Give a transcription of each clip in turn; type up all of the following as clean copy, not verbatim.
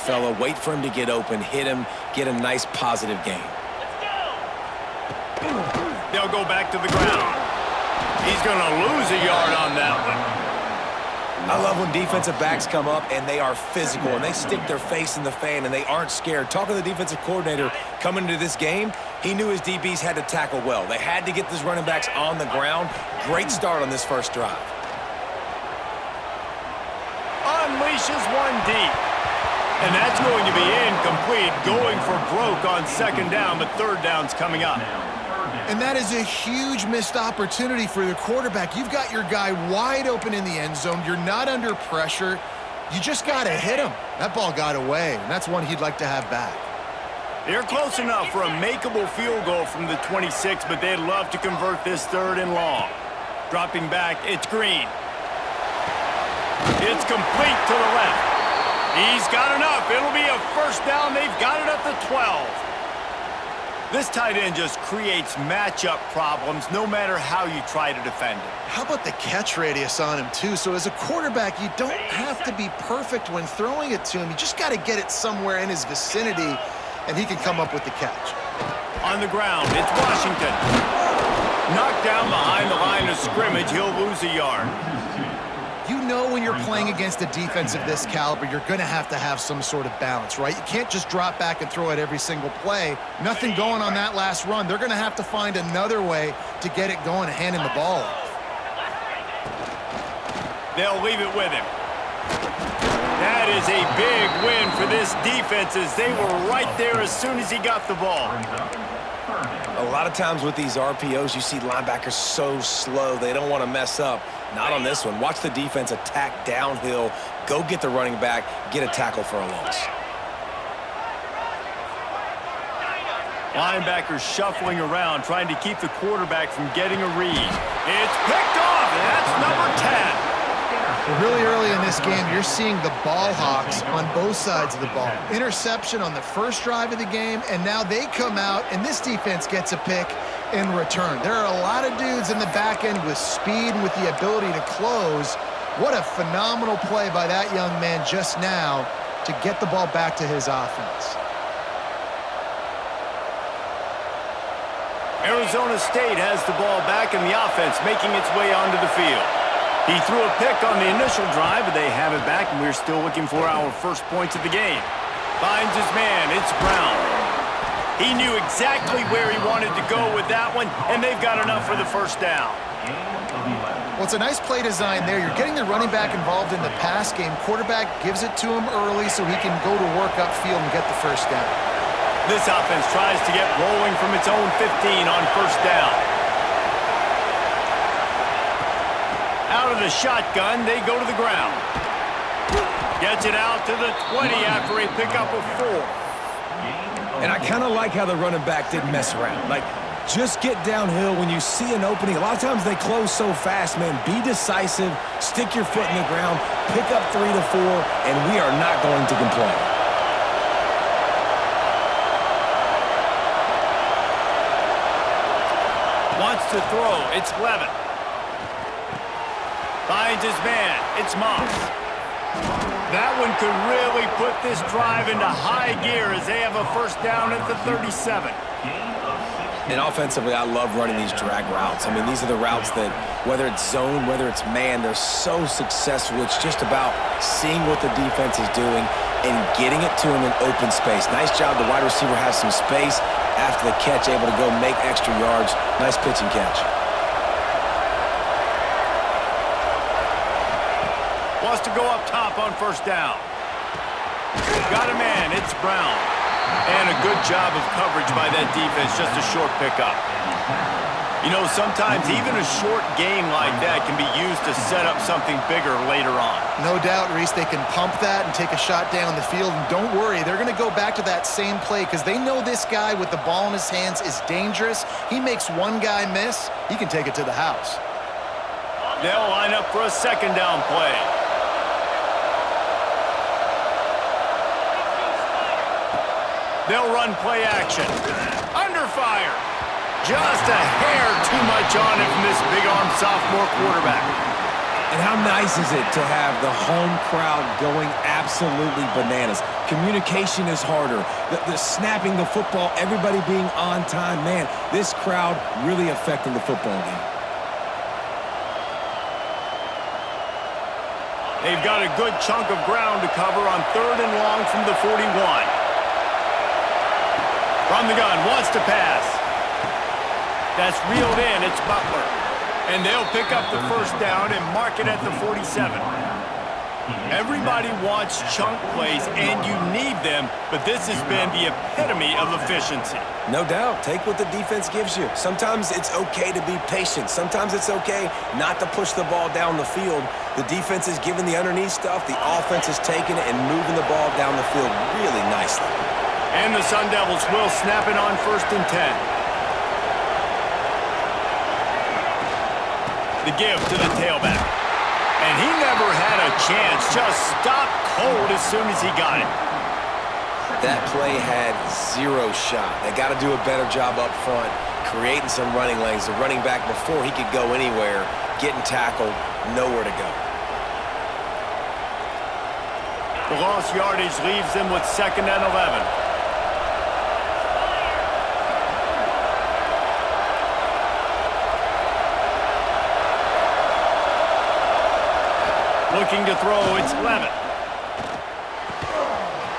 fella, wait for him to get open, hit him, get a nice positive gain. They'll go back to the ground. He's going to lose a yard on that one. I love when defensive backs come up and they are physical and they stick their face in the fan and they aren't scared. Talking to the defensive coordinator coming into this game, he knew his DBs had to tackle well. They had to get these running backs on the ground. Great start on this first drive. Unleashes one deep. And that's going to be incomplete, going for broke on second down, but third down's coming up. And that is a huge missed opportunity for the quarterback. You've got your guy wide open in the end zone. You're not under pressure. You just got to hit him. That ball got away, and that's one he'd like to have back. They're close enough for a makeable field goal from the 26, but they'd love to convert this third and long. Dropping back, it's Green. It's complete to the left. He's got enough. It'll be a first down. They've got it at the 12. This tight end just creates matchup problems no matter how you try to defend it. How about the catch radius on him, too? So as a quarterback, you don't have to be perfect when throwing it to him. You just got to get it somewhere in his vicinity, and he can come up with the catch. On the ground, it's Washington. Knocked down behind the line of scrimmage. He'll lose a yard. You know when you're playing against a defense of this caliber, you're going to have some sort of balance, right? You can't just drop back and throw it every single play. Nothing going on that last run. They're going to have to find another way to get it going and hand him the ball off. They'll leave it with him. That is a big win for this defense as they were right there as soon as he got the ball. A lot of times with these RPOs, you see linebackers so slow, they don't want to mess up. Not on this one. Watch the defense attack downhill, go get the running back, get a tackle for a loss. Linebackers shuffling around, trying to keep the quarterback from getting a read. It's picked off, and that's number 10. Really early in this game, you're seeing the ball hawks on both sides of the ball. Interception on the first drive of the game, and now they come out, and this defense gets a pick in return. There are a lot of dudes in the back end with speed and with the ability to close. What a phenomenal play by that young man just now to get the ball back to his offense. Arizona State has the ball back in the offense, making its way onto the field. He threw a pick on the initial drive, but they have it back, and we're still looking for our first points of the game. Finds his man. It's Brown. He knew exactly where he wanted to go with that one, and they've got enough for the first down. Well, it's a nice play design there. You're getting the running back involved in the pass game. Quarterback gives it to him early so he can go to work upfield and get the first down. This offense tries to get rolling from its own 15 on first down. Out of the shotgun, they go to the ground. Gets it out to the 20 after a pickup of 4. And I kind of like how the running back didn't mess around. Like, just get downhill when you see an opening. A lot of times they close so fast, man. Be decisive, stick your foot in the ground, pick up 3 to 4, and we are not going to complain. Wants to throw. It's Levin. Finds his man. It's Moss. That one could really put this drive into high gear as they have a first down at the 37. And offensively, I love running these drag routes. I mean, these are the routes that, whether it's zone, whether it's man, they're so successful. It's just about seeing what the defense is doing and getting it to him in open space. Nice job. The wide receiver has some space after the catch, able to go make extra yards. Nice pitch and catch. Wants to go up top on first down. Got a man. It's Brown. And a good job of coverage by that defense. Just a short pickup. You know, sometimes even a short gain like that can be used to set up something bigger later on. No doubt, Reese, they can pump that and take a shot down the field. And don't worry, they're going to go back to that same play because they know this guy with the ball in his hands is dangerous. He makes one guy miss, he can take it to the house. They'll line up for a second down play. They'll run play action. Under fire. Just a hair too much on him from this big-arm sophomore quarterback. And how nice is it to have the home crowd going absolutely bananas? Communication is harder. The snapping the football, everybody being on time. Man, this crowd really affecting the football game. They've got a good chunk of ground to cover on 3rd and long from the 41. From the gun, wants to pass. That's reeled in, it's Butler. And they'll pick up the first down and mark it at the 47. Everybody wants chunk plays, and you need them, but this has been the epitome of efficiency. No doubt. Take what the defense gives you. Sometimes it's okay to be patient. Sometimes it's okay not to push the ball down the field. The defense is giving the underneath stuff. The offense is taking it and moving the ball down the field really nicely. And the Sun Devils will snap it on 1st and 10. The give to the tailback. And he never had a chance. Just stopped cold as soon as he got it. That play had zero shot. They got to do a better job up front, creating some running lanes. The running back, before he could go anywhere, getting tackled, nowhere to go. The lost yardage leaves them with 2nd and 11. Looking to throw, it's Levitt.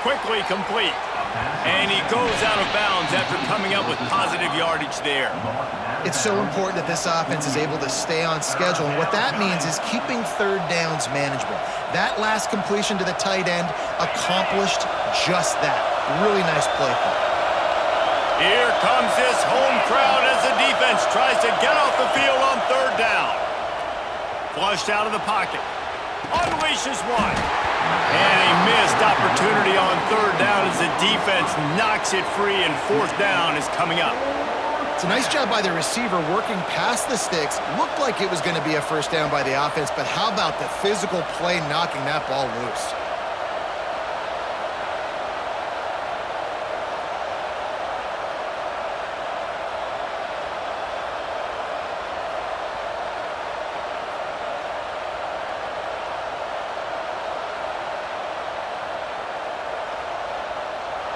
Quickly complete. And he goes out of bounds after coming up with positive yardage there. It's so important that this offense is able to stay on schedule, and what that means is keeping 3rd downs manageable. That last completion to the tight end accomplished just that. Really nice play call. Here comes this home crowd as the defense tries to get off the field on 3rd down. Flushed out of the pocket. Unleashes one. And a missed opportunity on 3rd down as the defense knocks it free, and 4th down is coming up. It's a nice job by the receiver working past the sticks. Looked like it was going to be a 1st down by the offense, but how about the physical play knocking that ball loose?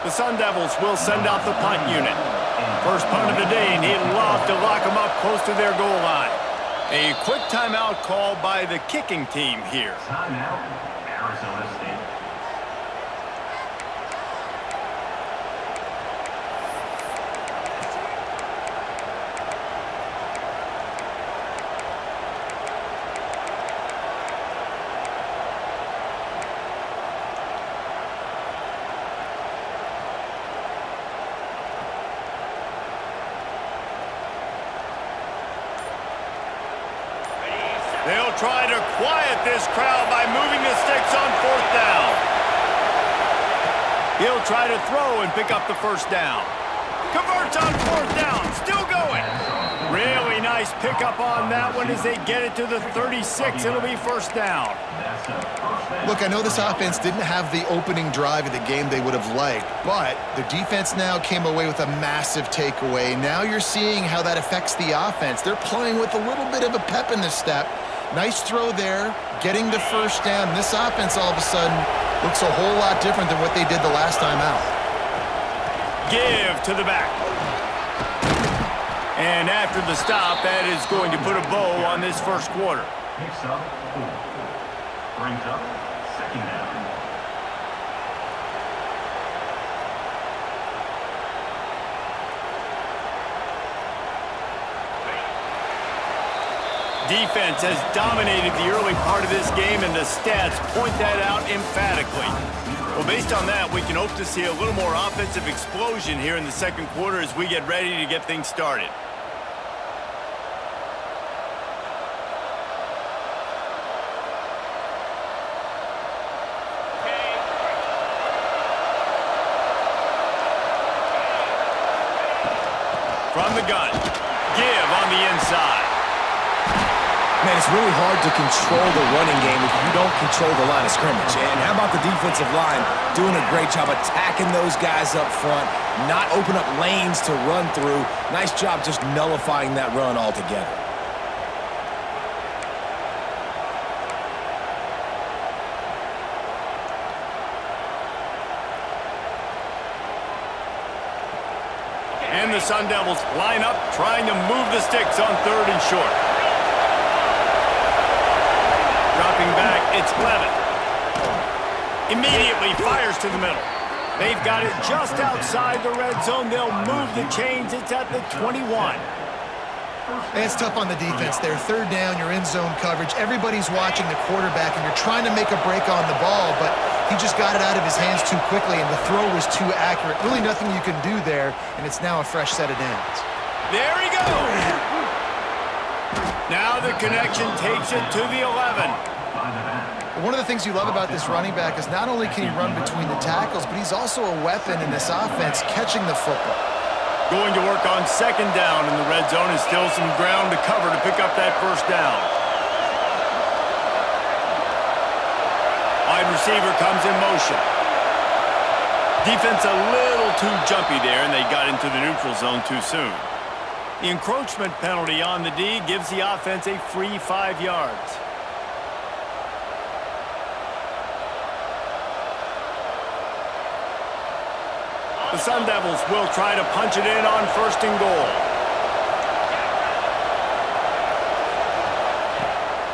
The Sun Devils will send out the punt unit. First punt of the day, and he'd love to lock them up close to their goal line. A quick timeout call by the kicking team here. Timeout, Arizona State. They'll try to quiet this crowd by moving the sticks on 4th down. He'll try to throw and pick up the 1st down. Converts on 4th down, still going. Really nice pickup on that one as they get it to the 36. It'll be 1st down. Look, I know this offense didn't have the opening drive of the game they would have liked, but the defense now came away with a massive takeaway. Now you're seeing how that affects the offense. They're playing with a little bit of a pep in the step. Nice throw there, getting the 1st down. This offense all of a sudden looks a whole lot different than what they did the last time out. Give to the back. And after the stop, that is going to put a bow on this 1st quarter. Picks up 4. Brings up 2nd down. Defense has dominated the early part of this game, and the stats point that out emphatically. Well, based on that, we can hope to see a little more offensive explosion here in the 2nd quarter as we get ready to get things started. From the gun, give on the inside. Man, it's really hard to control the running game if you don't control the line of scrimmage. And how about the defensive line doing a great job attacking those guys up front, not open up lanes to run through. Nice job just nullifying that run altogether. And the Sun Devils line up, trying to move the sticks on 3rd and short. Dropping back, it's Levin. Immediately fires to the middle. They've got it just outside the red zone. They'll move the chains. It's at the 21. And it's tough on the defense there. 3rd down, you're in zone coverage. Everybody's watching the quarterback, and you're trying to make a break on the ball, but he just got it out of his hands too quickly, and the throw was too accurate. Really nothing you can do there, and it's now a fresh set of downs. There he goes. Now the connection takes it to the 11. One of the things you love about this running back is not only can he run between the tackles, but he's also a weapon in this offense catching the football. Going to work on 2nd down in the red zone, and still some ground to cover to pick up that 1st down. Wide receiver comes in motion. Defense a little too jumpy there, and they got into the neutral zone too soon. The encroachment penalty on the D gives the offense a free 5 yards. The Sun Devils will try to punch it in on 1st and goal.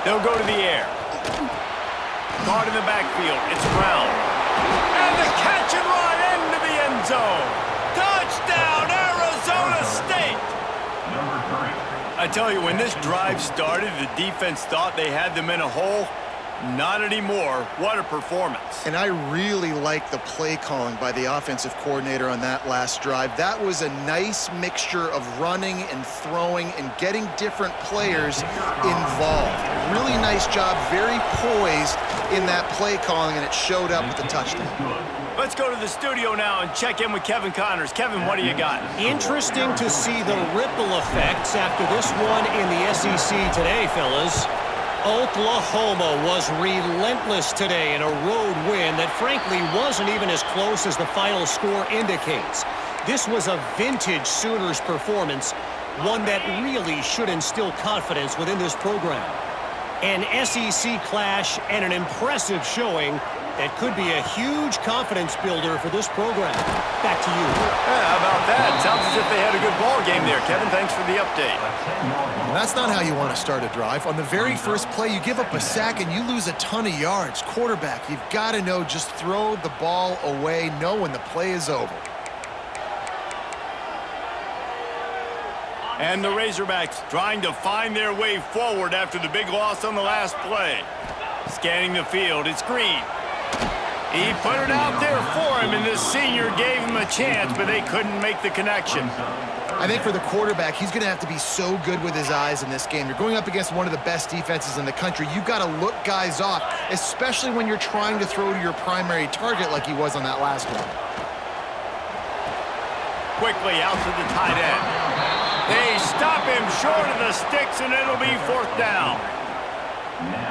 They'll go to the air. Caught in the backfield. It's Brown. And the catch and run into the end zone. Touchdown, Arizona State! Number 3. I tell you, when this drive started, the defense thought they had them in a hole. Not anymore. What a performance. And I really like the play calling by the offensive coordinator on that last drive. That was a nice mixture of running and throwing and getting different players involved. Really nice job, very poised in that play calling, and it showed up with the touchdown. Let's go to the studio now and check in with Kevin Connors. Kevin, what do you got? Interesting to see the ripple effects after this one in the SEC today, fellas. Oklahoma was relentless today in a road win that frankly wasn't even as close as the final score indicates. This was a vintage Sooners performance, one that really should instill confidence within this program. An SEC clash and an impressive showing that could be a huge confidence builder for this program. Back to you. Yeah, how about that? Sounds as if they had a good ball game there. Kevin, thanks for the update. That's not how you want to start a drive. On the very first play, you give up a sack and you lose a ton of yards. Quarterback, you've got to know, just throw the ball away, know when the play is over. And the Razorbacks trying to find their way forward after the big loss on the last play. Scanning the field, it's Green. He put it out there for him, and this senior gave him a chance, but they couldn't make the connection. I think for the quarterback, he's going to have to be so good with his eyes in this game. You're going up against one of the best defenses in the country. You've got to look guys off, especially when you're trying to throw to your primary target like he was on that last one. Quickly out to the tight end. They stop him short of the sticks, and it'll be 4th down.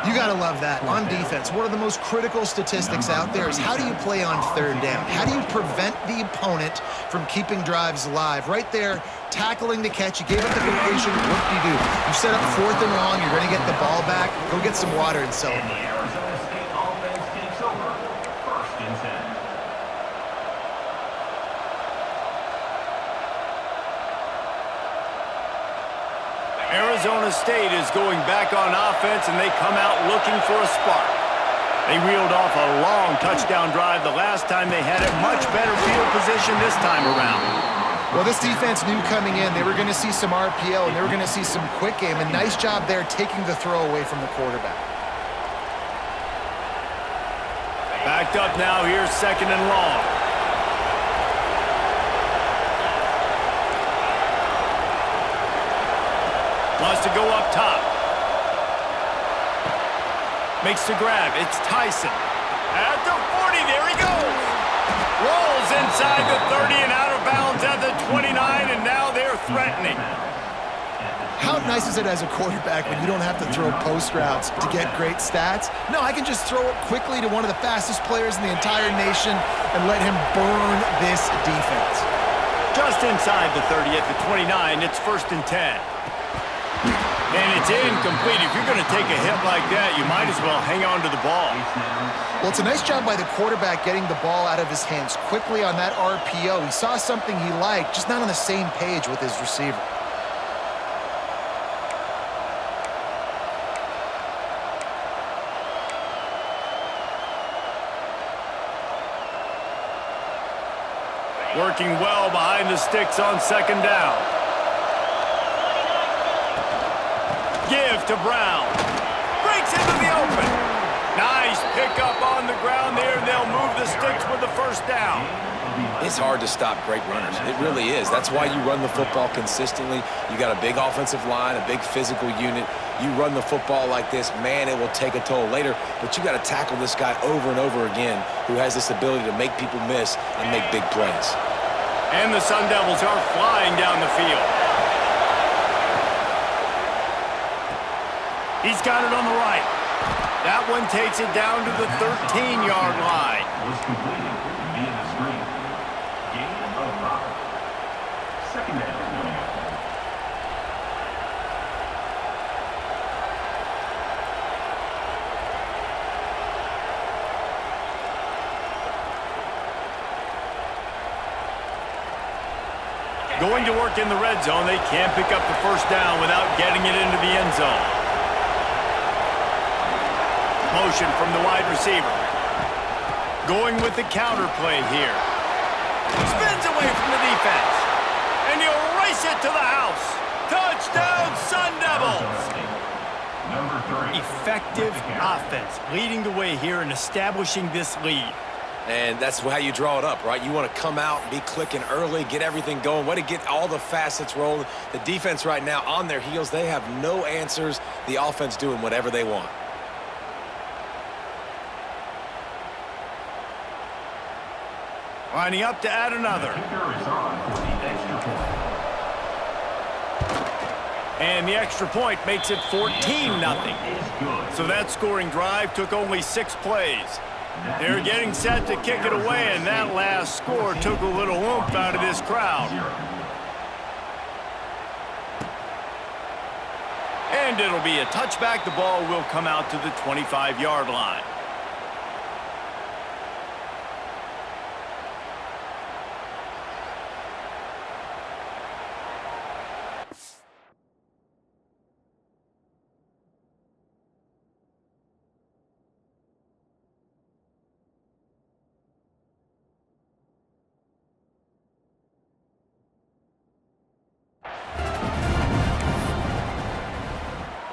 You got to love that. On defense, one of the most critical statistics out there is how do you play on 3rd down? How do you prevent the opponent from keeping drives alive? Right there, tackling the catch. You gave up the completion. What do? You set up 4th and long. You're going to get the ball back. Go get some water and celebrate. The Arizona State offense takes over 1st and 10. Arizona State is going back on offense, and they come out looking for a spark. They reeled off a long touchdown drive the last time. They had a much better field position this time around. Well, this defense knew coming in they were going to see some RPO, and they were going to see some quick game. A nice job there taking the throw away from the quarterback. Backed up now, here's 2nd and long. Wants to go up top. Makes the grab. It's Tyson. At the 40, there he goes. Rolls inside the 30 and out of bounds at the 29, and now they're threatening. How nice is it as a quarterback when you don't have to throw post routes to get great stats? No, I can just throw it quickly to one of the fastest players in the entire nation and let him burn this defense. Just inside the 30 at the 29, it's 1st and 10. And it's incomplete. If you're going to take a hit like that, you might as well hang on to the ball. Well, it's a nice job by the quarterback getting the ball out of his hands quickly on that RPO. He saw something he liked, just not on the same page with his receiver. Working well behind the sticks on second down. Give to Brown. Breaks into the open. Nice pickup on the ground there. They'll move the sticks with the first down. It's hard to stop great runners. It really is. That's why you run the football consistently. You got a big offensive line, a big physical unit. You run the football like this, man, it will take a toll later. But you got to tackle this guy over and over again who has this ability to make people miss and make big plays. And the Sun Devils are flying down the field. He's got it on the right. That one takes it down to the 13-yard line. Was completed via the screen. Gain of 5. Second down. Going to work in the red zone. They can't pick up the first down without getting it into the end zone. Motion from the wide receiver. Going with the counter play here. Spins away from the defense. And he'll race it to the house. Touchdown, Sun Devils! Number 3. Effective offense leading the way here and establishing this lead. And that's how you draw it up, right? You want to come out and be clicking early, get everything going, want to get all the facets rolling. The defense right now on their heels, they have no answers. The offense doing whatever they want. Lining up to add another. Kicker is on for the extra point. And the extra point makes it 14-0. So that scoring drive took only 6 plays. They're getting set to kick it away, and that last score took a little oomph out of this crowd. And it'll be a touchback. The ball will come out to the 25-yard line.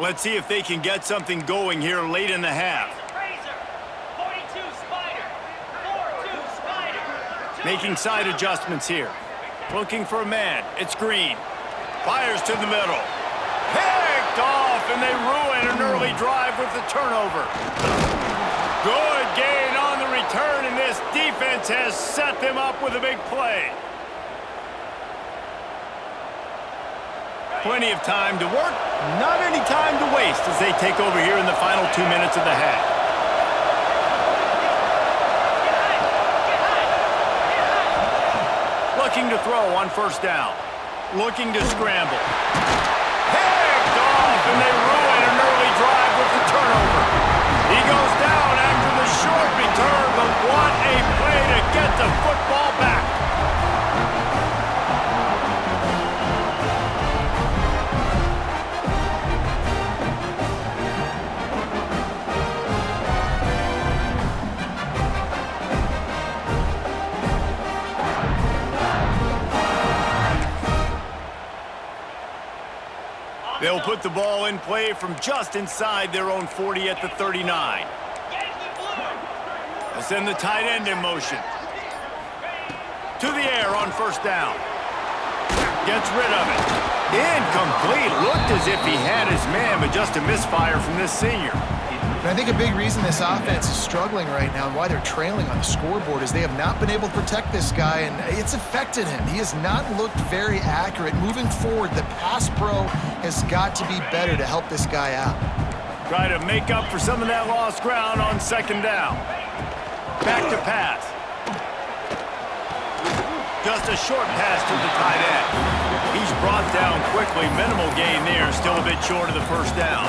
Let's see if they can get something going here late in the half. Making side adjustments here. Looking for a man. It's Green. Fires to the middle. Picked off, and they ruin an early drive with the turnover. Good gain on the return, and this defense has set them up with a big play. Plenty of time to work, not any time to waste as they take over here in the final 2 minutes of the half. Looking to throw on first down. Looking to scramble. Picked off, and they ruin an early drive with the turnover. He goes down after the short return, but what a play to get the football back. They'll put the ball in play from just inside their own 40 at the 39. They'll send the tight end in motion. To the air on first down. Gets rid of it. Incomplete. Looked as if he had his man, but just a misfire from this senior. And I think a big reason this offense is struggling right now and why they're trailing on the scoreboard is they have not been able to protect this guy, and it's affected him. He has not looked very accurate. Moving forward, the pass pro has got to be better to help this guy out. Try to make up for some of that lost ground on second down. Back to pass. Just a short pass to the tight end. He's brought down quickly. Minimal gain there. Still a bit short of the first down.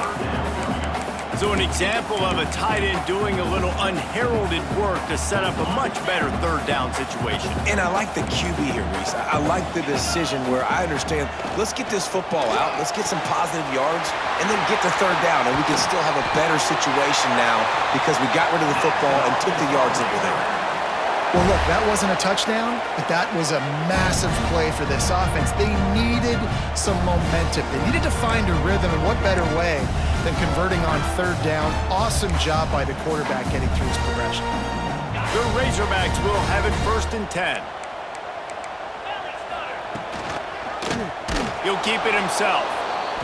So an example of a tight end doing a little unheralded work to set up a much better third down situation. And I like the QB here, Reese. I like the decision where I understand, let's get this football out, let's get some positive yards, and then get to third down, and we can still have a better situation now because we got rid of the football and took the yards that were there. Well, look, that wasn't a touchdown, but that was a massive play for this offense. They needed some momentum. They needed to find a rhythm, and what better way than converting on third down. Awesome job by the quarterback getting through his progression. The Razorbacks will have it 1st and 10. He'll keep it himself.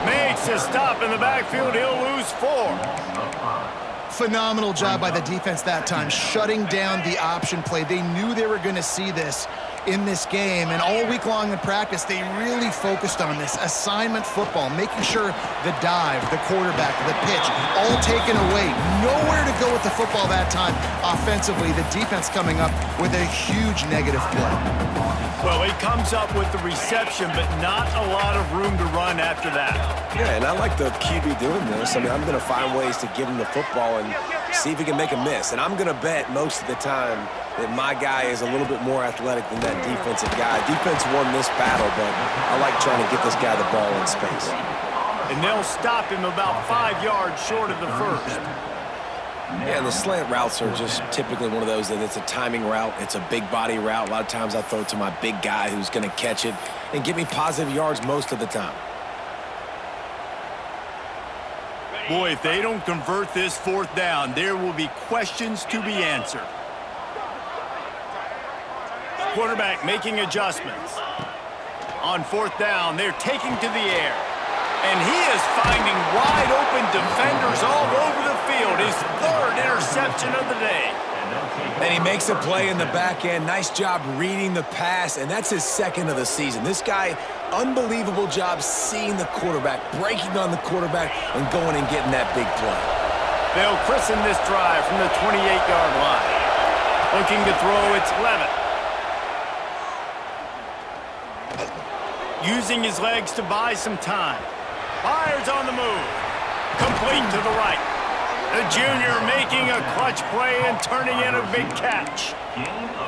Makes a stop in the backfield. He'll lose 4. Phenomenal job by the defense that time, shutting down the option play. They knew they were going to see this in this game, and all week long in practice, they really focused on this assignment football, making sure the dive, the quarterback, the pitch, all taken away. Nowhere to go with the football that time offensively. The defense coming up with a huge negative play. Well, he comes up with the reception, but not a lot of room to run after that. Yeah, and I like the QB doing this. I mean, I'm going to find ways to give him the football and see if he can make a miss. And I'm going to bet most of the time that my guy is a little bit more athletic than that defensive guy. Defense won this battle, but I like trying to get this guy the ball in space. And they'll stop him about 5 yards short of the first. Yeah, and the slant routes are just typically one of those that it's a timing route. It's a big body route. A lot of times I throw it to my big guy who's going to catch it and give me positive yards most of the time. Boy, if they don't convert this 4th down, there will be questions to be answered. Quarterback making adjustments. On 4th down, they're taking to the air. And he is finding wide open defenders all over the field. His 3rd interception of the day. And he makes a play in the back end. Nice job reading the pass, and that's his 2nd of the season. This guy, unbelievable job seeing the quarterback, breaking on the quarterback, and going and getting that big play. They'll christen this drive from the 28-yard line. Looking to throw, it's Levitt. Using his legs to buy some time. Fires on the move. Complete to the right. The junior making a clutch play and turning in a big catch.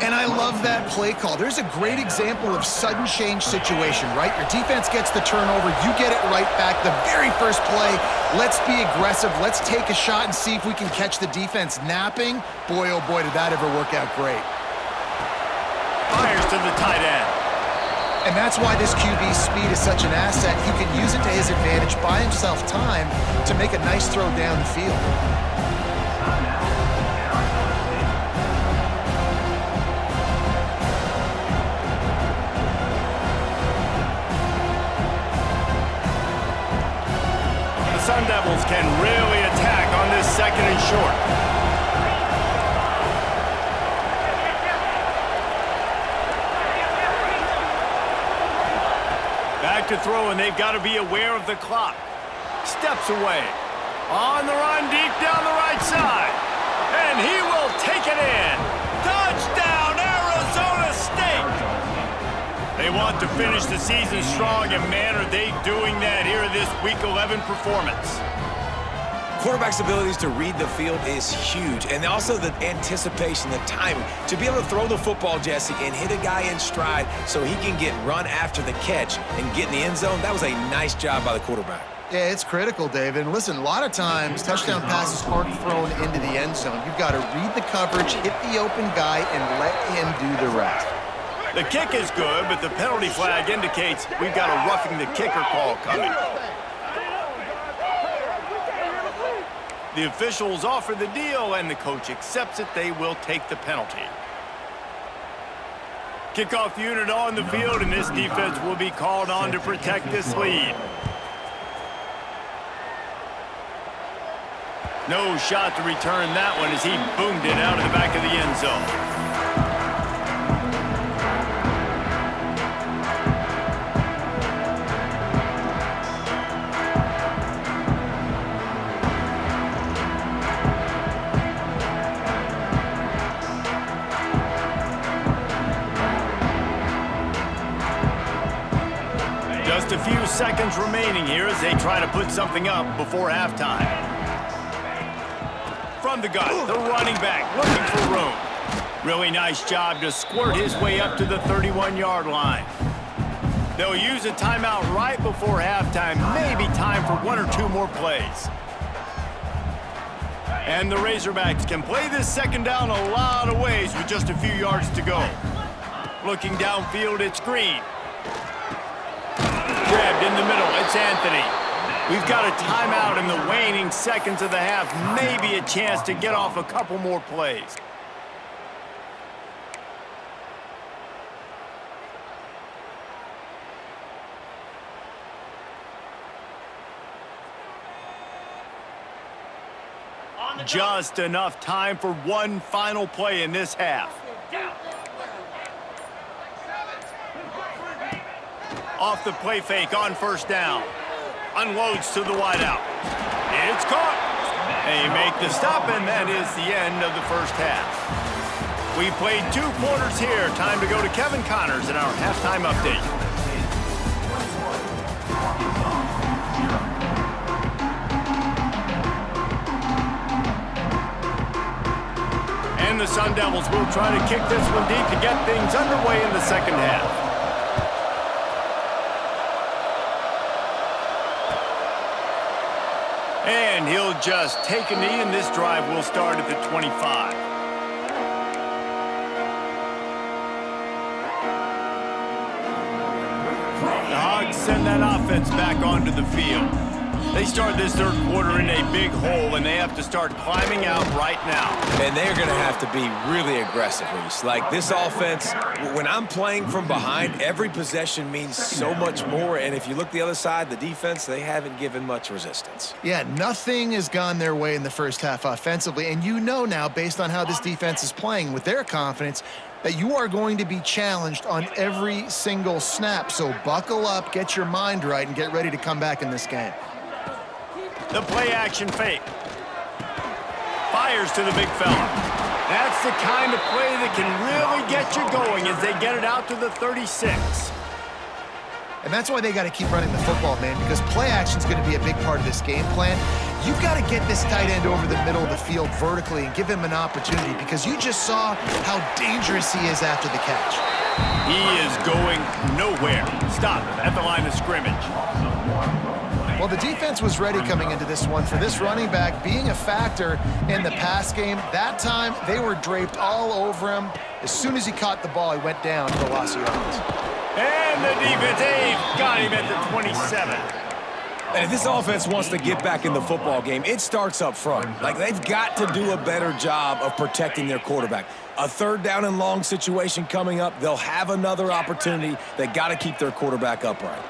And I love that play call. There's a great example of sudden change situation, right? Your defense gets the turnover, you get it right back. The very first play, let's be aggressive. Let's take a shot and see if we can catch the defense napping. Boy, oh boy, did that ever work out great. Fires to the tight end. And that's why this QB's speed is such an asset. He can use it to his advantage, buy himself time to make a nice throw down the field. The Sun Devils can really attack on this 2nd and short. Back to throw, and they've got to be aware of the clock. Steps away. On the run, deep down the right side. And he will take it in. Touchdown, Arizona State! They want to finish the season strong, and man, are they doing that here in this Week 11 performance. Quarterback's abilities to read the field is huge, and also the anticipation, the timing. To be able to throw the football, Jesse, and hit a guy in stride so he can get run after the catch and get in the end zone, that was a nice job by the quarterback. Yeah, it's critical, David. And listen, a lot of times, touchdown passes aren't thrown into the end zone. You've got to read the coverage, hit the open guy, and let him do the rest. The kick is good, but the penalty flag indicates we've got a roughing the kicker call coming. The officials offer the deal, and the coach accepts it. They will take the penalty. Kickoff unit on the field, and this defense will be called on to protect this lead. No shot to return that one as he boomed it out of the back of the end zone. Just a few seconds remaining here as they try to put something up before halftime. From the gun, the running back looking for room. Really nice job to squirt his way up to the 31-yard line. They'll use a timeout right before halftime, maybe time for one or two more plays. And the Razorbacks can play this second down a lot of ways with just a few yards to go. Looking downfield, it's Green. Grabbed in the middle, it's Anthony. We've got a timeout in the waning seconds of the half, maybe a chance to get off a couple more plays. Just enough time for one final play in this half. Off the play fake on first down. Unloads to the wideout. It's caught. They make the stop, and that is the end of the first half. We've played 2 quarters here. Time to go to Kevin Connors in our halftime update. And the Sun Devils will try to kick this one deep to get things underway in the second half. And he'll just take a knee, and this drive will start at the 25. The Hogs send that offense back onto the field. They start this third quarter in a big hole, and they have to start climbing out right now. And they're going to have to be really aggressive, Reese. Like, this offense, when I'm playing from behind, every possession means so much more. And if you look the other side, the defense, they haven't given much resistance. Yeah, nothing has gone their way in the first half offensively. And you know now, based on how this defense is playing with their confidence, that you are going to be challenged on every single snap. So buckle up, get your mind right, and get ready to come back in this game. The play-action fake. Fires to the big fella. That's the kind of play that can really get you going as they get it out to the 36. And that's why they got to keep running the football, man, because play action is going to be a big part of this game plan. You've got to get this tight end over the middle of the field vertically and give him an opportunity, because you just saw how dangerous he is after the catch. He is going nowhere. Stop at the line of scrimmage. Well, the defense was ready coming into this one for this running back being a factor in the pass game. That time, they were draped all over him. As soon as he caught the ball, he went down for a loss of yards. And the defense, got him at the 27. And if this offense wants to get back in the football game, it starts up front. Like, they've got to do a better job of protecting their quarterback. A third down and long situation coming up, they'll have another opportunity. They got to keep their quarterback upright.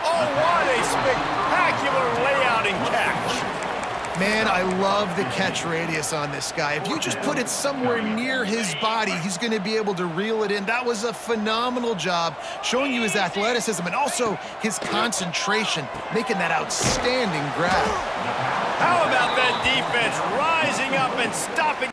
Oh, what a spectacular layout and catch. Man, I love the catch radius on this guy. If you just put it somewhere near his body, he's going to be able to reel it in. That was a phenomenal job, showing you his athleticism and also his concentration, making that outstanding grab. How about that defense rising up and stopping?